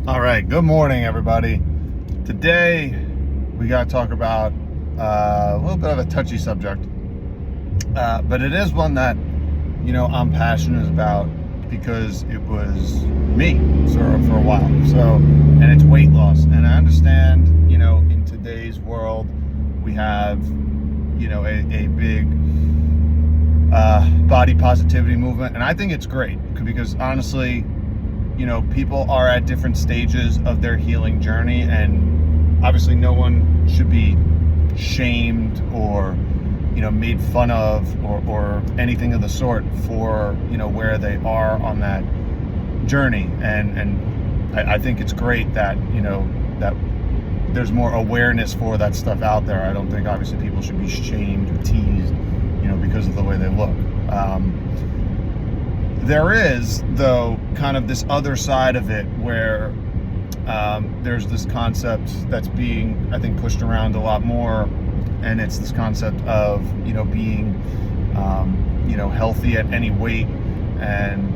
All right, good morning, everybody. Today, we got to talk about a little bit of a touchy subject, but it is one that, I'm passionate about because it was me for a while. So, and it's weight loss. And I understand, in today's world, we have, a big body positivity movement. And I think it's great because honestly, people are at different stages of their healing journey, and obviously no one should be shamed or, made fun of or anything of the sort for, where they are on that journey. And I think it's great that, that there's more awareness for that stuff out there. I don't think obviously people should be shamed or teased, because of the way they look. There is, though, kind of this other side of it where there's this concept that's being, I think, pushed around a lot more, and it's this concept of, being, healthy at any weight. And,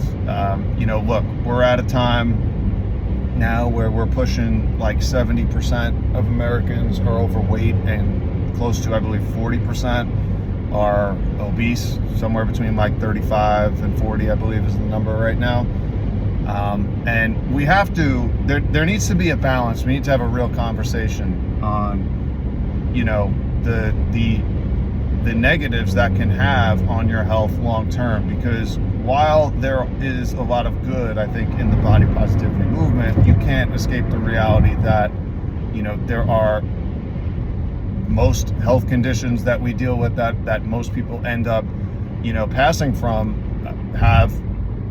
look, we're at a time now where we're pushing like 70% of Americans are overweight, and close to, I believe, 40% are obese. Somewhere between like 35 and 40, I believe, is the number right now. And we have to, there needs to be a balance. We need to have a real conversation on, the negatives that can have on your health long term. Because while there is a lot of good, I think, in the body positivity movement, you can't escape the reality that, there are most health conditions that we deal with that most people end up, passing from, have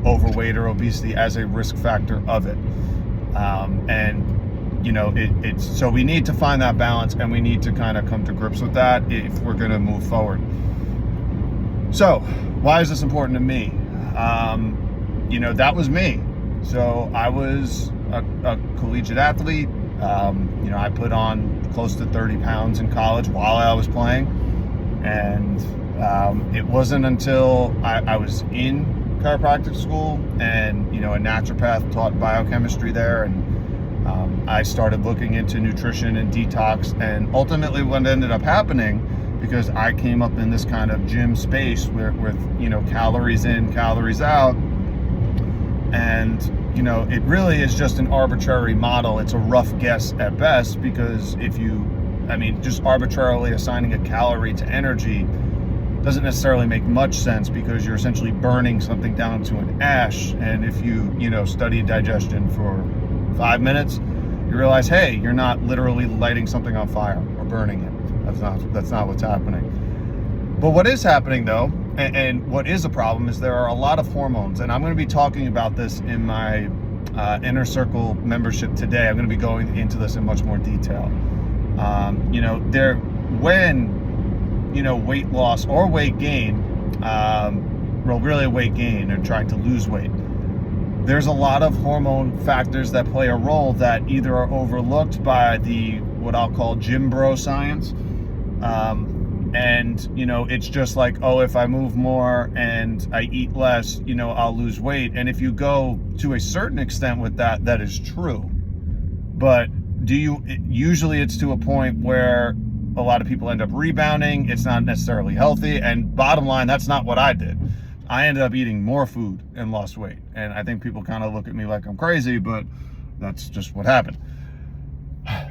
overweight or obesity as a risk factor of it. It's so we need to find that balance, and we need to kind of come to grips with that if we're going to move forward. So why is this important to me? That was me. So I was a collegiate athlete. I put on close to 30 pounds in college while I was playing. And it wasn't until I was in chiropractic school and, a naturopath taught biochemistry there. And I started looking into nutrition and detox. And ultimately what ended up happening, because I came up in this kind of gym space with calories in, calories out. And it really is just an arbitrary model. It's a rough guess at best, because just arbitrarily assigning a calorie to energy doesn't necessarily make much sense, because you're essentially burning something down to an ash. And if you, study digestion for 5 minutes, you realize, hey, you're not literally lighting something on fire or burning it. That's not what's happening. But what is happening, though, and what is a problem, is there are a lot of hormones. And I'm going to be talking about this in my Inner Circle membership today. I'm going to be going into this in much more detail. When weight loss or weight gain, really weight gain, or trying to lose weight, there's a lot of hormone factors that play a role that either are overlooked by what I'll call gym bro science. It's just like, oh, if I move more and I eat less, I'll lose weight. And if you go to a certain extent with that, that is true. But usually it's to a point where a lot of people end up rebounding. It's not necessarily healthy. And bottom line, that's not what I did. I ended up eating more food and lost weight. And I think people kind of look at me like I'm crazy, but that's just what happened.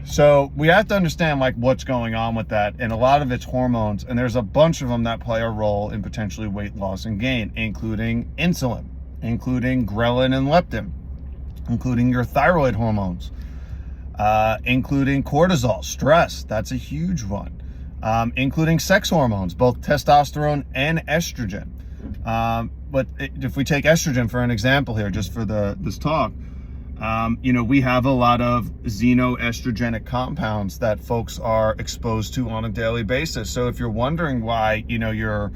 So we have to understand what's going on with that, and a lot of it's hormones, and there's a bunch of them that play a role in potentially weight loss and gain, including insulin, including ghrelin and leptin, including your thyroid hormones, including cortisol, stress, that's a huge one, including sex hormones, both testosterone and estrogen. But if we take estrogen for an example here, just for this talk, we have a lot of xenoestrogenic compounds that folks are exposed to on a daily basis. So if you're wondering why, you're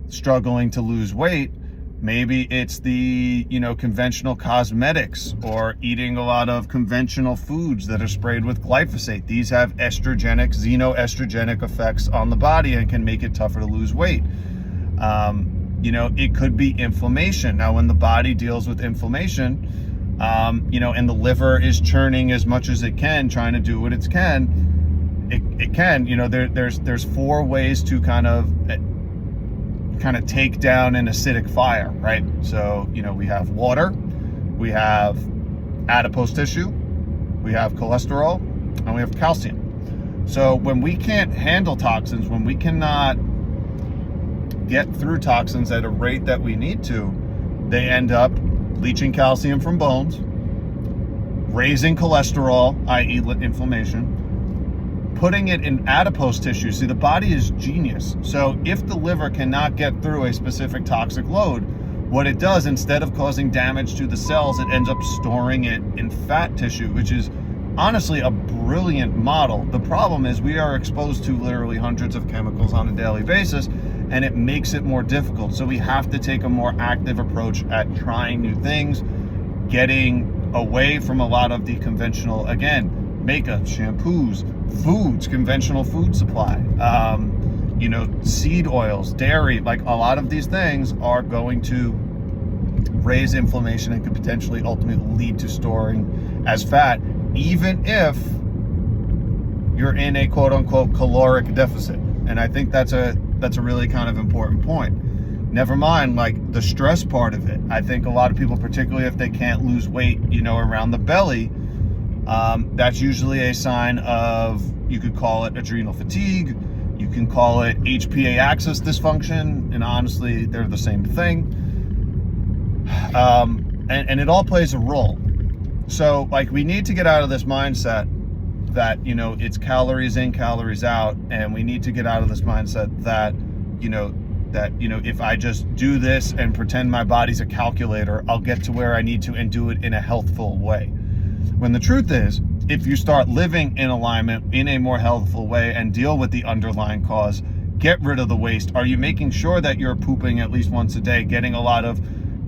struggling to lose weight, maybe it's the, conventional cosmetics, or eating a lot of conventional foods that are sprayed with glyphosate. These have xenoestrogenic effects on the body and can make it tougher to lose weight. It could be inflammation. Now, when the body deals with inflammation, and the liver is churning as much as it can, trying to do what it can. It can, there's 4 ways to kind of take down an acidic fire, right? So, we have water, we have adipose tissue, we have cholesterol, and we have calcium. So when we can't handle toxins, when we cannot get through toxins at a rate that we need to, they end up leaching calcium from bones, raising cholesterol, i.e. inflammation, putting it in adipose tissue. See, the body is genius. So if the liver cannot get through a specific toxic load, what it does, instead of causing damage to the cells, it ends up storing it in fat tissue, which is honestly a brilliant model. The problem is we are exposed to literally hundreds of chemicals on a daily basis, and it makes it more difficult. So we have to take a more active approach at trying new things, getting away from a lot of the conventional, again, makeup, shampoos, foods, conventional food supply, seed oils, dairy. Like, a lot of these things are going to raise inflammation and could potentially ultimately lead to storing as fat, even if you're in a quote unquote caloric deficit. And I think that's a really kind of important point. Never mind like the stress part of it. I think a lot of people, particularly if they can't lose weight, around the belly, that's usually a sign of, you could call it adrenal fatigue, you can call it HPA axis dysfunction, and honestly, they're the same thing. And it all plays a role. So like, we need to get out of this mindset that, it's calories in, calories out, and we need to get out of this mindset that, if I just do this and pretend my body's a calculator, I'll get to where I need to and do it in a healthful way. When the truth is, if you start living in alignment in a more healthful way and deal with the underlying cause, get rid of the waste. Are you making sure that you're pooping at least once a day, getting a lot of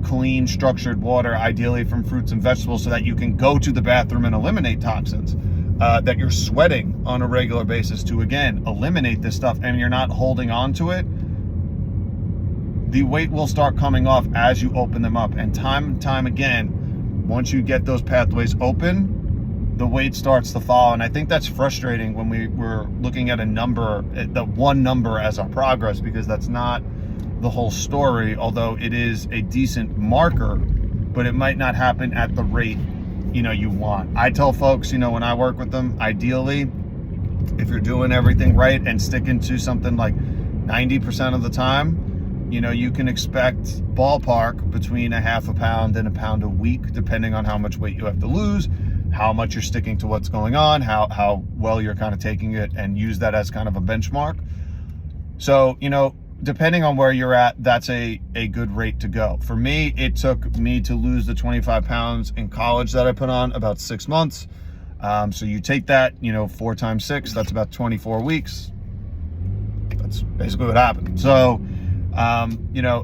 clean, structured water, ideally from fruits and vegetables, so that you can go to the bathroom and eliminate toxins? That you're sweating on a regular basis to, again, eliminate this stuff, and you're not holding on to it, the weight will start coming off as you open them up. And time again, once you get those pathways open, the weight starts to fall. And I think that's frustrating when we're looking at a number, the one number as our progress, because that's not the whole story, although it is a decent marker, but it might not happen at the rate you want. I tell folks, when I work with them, ideally, if you're doing everything right and sticking to something like 90% of the time, you can expect ballpark between a half a pound and a pound a week, depending on how much weight you have to lose, how much you're sticking to what's going on, how well you're kind of taking it, and use that as kind of a benchmark. So, depending on where you're at, that's a good rate to go. For me, it took me to lose the 25 pounds in college that I put on about 6 months. So you take that, 4 times 6, that's about 24 weeks. That's basically what happened. So,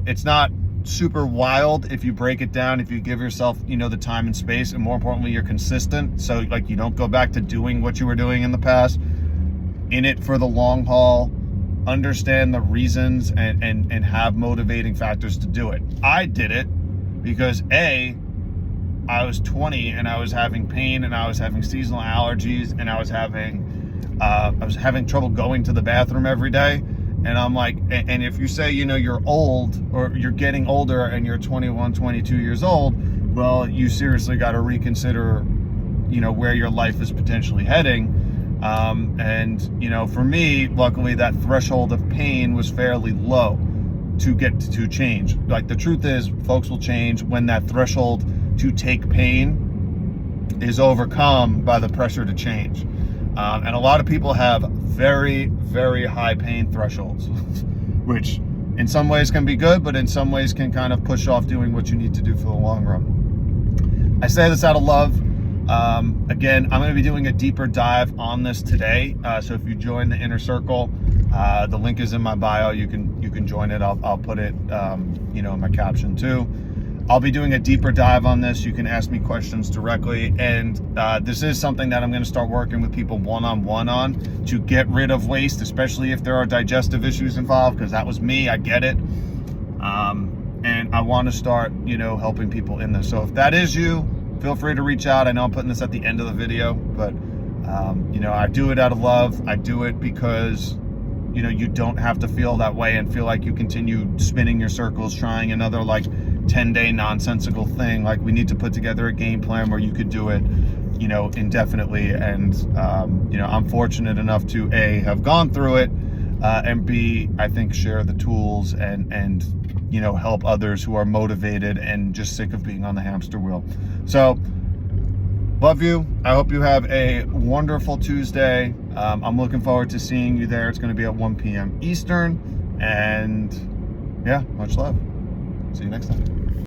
it's not super wild if you break it down, if you give yourself, the time and space, and more importantly, you're consistent. So like, you don't go back to doing what you were doing in the past, in it for the long haul. Understand the reasons and have motivating factors to do it. I did it because I was 20 and I was having pain, and I was having seasonal allergies, and I was having trouble going to the bathroom every day. And I'm like, and if you say, you're old, or you're getting older and you're 21, 22 years old, well, you seriously got to reconsider, where your life is potentially heading. For me, luckily, that threshold of pain was fairly low to get to change. Like, the truth is, folks will change when that threshold to take pain is overcome by the pressure to change. And a lot of people have very, very high pain thresholds, which in some ways can be good, but in some ways can kind of push off doing what you need to do for the long run. I say this out of love. Again, I'm going to be doing a deeper dive on this today. So if you join the inner circle, the link is in my bio. You can join it. I'll put it, in my caption too. I'll be doing a deeper dive on this. You can ask me questions directly. And this is something that I'm going to start working with people one-on-one on to get rid of waste, especially if there are digestive issues involved, because that was me. I get it. And I want to start, helping people in this. So if that is you, feel free to reach out. I know I'm putting this at the end of the video, but you know, I do it out of love. I do it because, you know, you don't have to feel that way and feel like you continue spinning your circles, trying another like 10-day nonsensical thing. Like, we need to put together a game plan where you could do it, you know, indefinitely. And you know, I'm fortunate enough to A, have gone through it, and B, I think share the tools and you know, help others who are motivated and just sick of being on the hamster wheel. So love you. I hope you have a wonderful Tuesday. I'm looking forward to seeing you there. It's going to be at 1 p.m. Eastern. And yeah, much love. See you next time.